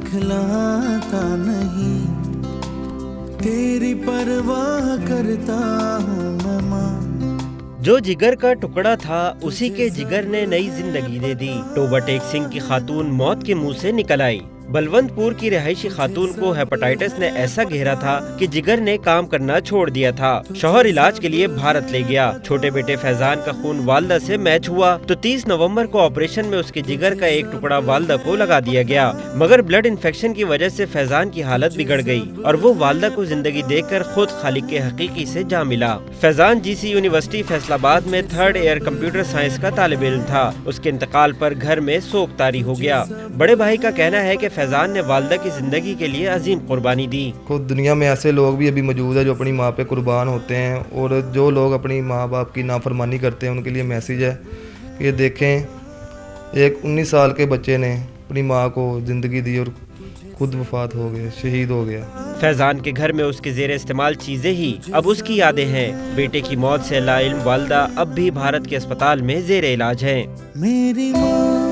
दिखलाता नहीं, तेरी परवाह करता हूँ मैं माँ। जो जिगर का टुकड़ा था उसी के जिगर ने नई जिंदगी दे दी। टोबा टेक सिंह की खातून मौत के मुंह से निकल आई। बलवंतपुर की रहायशी खातून को हेपेटाइटिस ने ऐसा घेरा था कि जिगर ने काम करना छोड़ दिया था। शौहर इलाज के लिए भारत ले गया। छोटे बेटे फैजान का खून वालदा से मैच हुआ तो 30 नवंबर को ऑपरेशन में उसके जिगर का एक टुकड़ा वालदा को लगा दिया गया, मगर ब्लड इन्फेक्शन की वजह से फैजान की हालत बिगड़ गई और वो वालदा को जिंदगी देकर खुद खालिक के हकीकी से जा मिला। फैजान जीसी यूनिवर्सिटी फैसलाबाद में 3rd ईयर कंप्यूटर साइंस का तालिब इल्म था। उसके इंतकाल पर घर में शोक तारी हो गया। बड़े भाई का कहना है कि फैजान ने वालदा की जिंदगी के लिए अजीम कुर्बानी दी। खुद दुनिया में ऐसे लोग भी अभी मौजूद है जो अपनी माँ पे कुर्बान होते हैं, और जो लोग अपनी माँ बाप की नाफरमानी करते हैं उनके लिए मैसेज है कि ये देखें, एक 19 साल के बच्चे ने अपनी माँ को ज़िंदगी दी और खुद वफात हो गए, शहीद हो गया। फैजान के घर में उसके जेर इस्तेमाल चीजें ही अब उसकी यादें हैं। बेटे की मौत से लाइल्म वालदा अब भी भारत के अस्पताल में जेर इलाज हैं। मेरी माँ